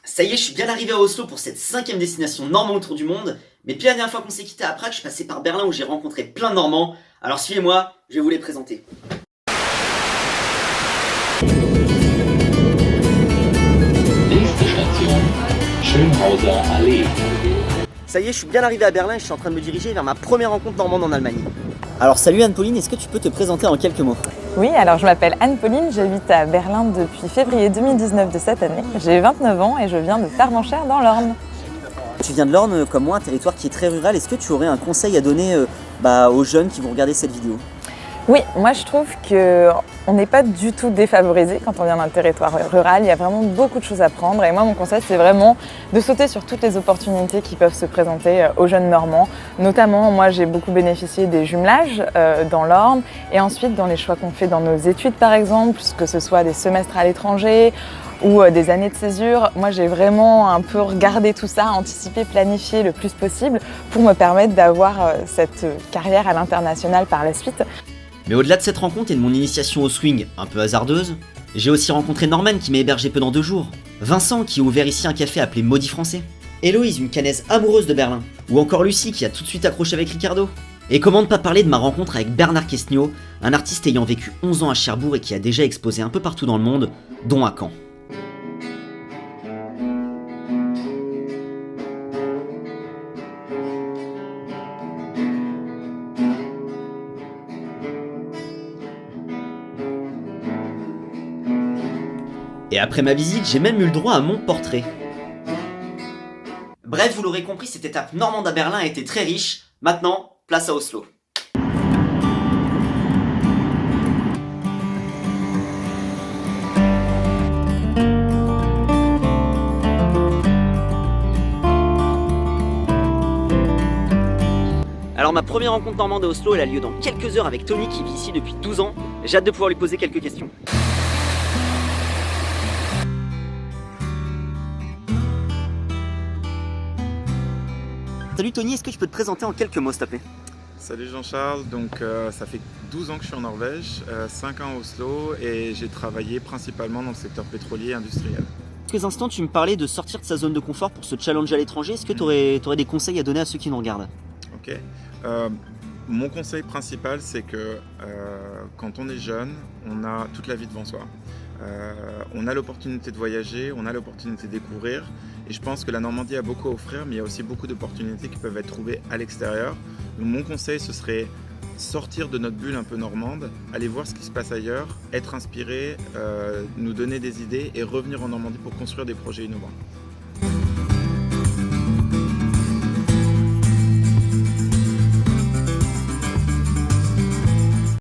Ça y est, je suis bien arrivé à Oslo pour cette 5e destination normande autour du monde. Mais depuis la dernière fois qu'on s'est quitté à Prague, je suis passé par Berlin où j'ai rencontré plein de Normands. Alors suivez-moi, je vais vous les présenter. Nächste Station, Schönhauser Allee. Ça y est, je suis bien arrivé à Berlin et je suis en train de me diriger vers ma première rencontre normande en Allemagne. Alors salut Anne-Pauline, est-ce que tu peux te présenter en quelques mots? Oui, alors je m'appelle Anne-Pauline, j'habite à Berlin depuis février 2019 de cette année. J'ai 29 ans et je viens de Farmanchère dans l'Orne. Tu viens de l'Orne comme moi, un territoire qui est très rural. Est-ce que tu aurais un conseil à donner aux jeunes qui vont regarder cette vidéo? Oui, moi je trouve qu'on n'est pas du tout défavorisé quand on vient d'un territoire rural. Il y a vraiment beaucoup de choses à prendre et moi mon conseil c'est vraiment de sauter sur toutes les opportunités qui peuvent se présenter aux jeunes Normands. Notamment moi j'ai beaucoup bénéficié des jumelages dans l'Orne et ensuite dans les choix qu'on fait dans nos études par exemple, que ce soit des semestres à l'étranger ou des années de césure. Moi j'ai vraiment un peu regardé tout ça, anticipé, planifié le plus possible pour me permettre d'avoir cette carrière à l'international par la suite. Mais au-delà de cette rencontre et de mon initiation au swing un peu hasardeuse, j'ai aussi rencontré Norman qui m'a hébergé pendant 2 jours, Vincent qui a ouvert ici un café appelé Maudit Français, Héloïse, une canaise amoureuse de Berlin, ou encore Lucie qui a tout de suite accroché avec Ricardo. Et comment ne pas parler de ma rencontre avec Bernard Quesnio, un artiste ayant vécu 11 ans à Cherbourg et qui a déjà exposé un peu partout dans le monde, dont à Caen. Et après ma visite, j'ai même eu le droit à mon portrait. Bref, vous l'aurez compris, cette étape normande à Berlin a été très riche. Maintenant, place à Oslo. Alors ma première rencontre normande à Oslo, elle a lieu dans quelques heures avec Tony qui vit ici depuis 12 ans. J'ai hâte de pouvoir lui poser quelques questions. Salut Tony, est-ce que tu peux te présenter en quelques mots s'il te plaît? Salut Jean-Charles, donc ça fait 12 ans que je suis en Norvège, 5 ans à Oslo et j'ai travaillé principalement dans le secteur pétrolier et industriel. Quelques instants, tu me parlais de sortir de sa zone de confort pour se challenger à l'étranger. Est-ce que tu aurais des conseils à donner à ceux qui nous regardent? Ok. Mon conseil principal, c'est que quand on est jeune, on a toute la vie devant soi. On a l'opportunité de voyager, on a l'opportunité de découvrir et je pense que la Normandie a beaucoup à offrir, mais il y a aussi beaucoup d'opportunités qui peuvent être trouvées à l'extérieur. Donc mon conseil, ce serait sortir de notre bulle un peu normande, aller voir ce qui se passe ailleurs, être inspiré, nous donner des idées et revenir en Normandie pour construire des projets innovants.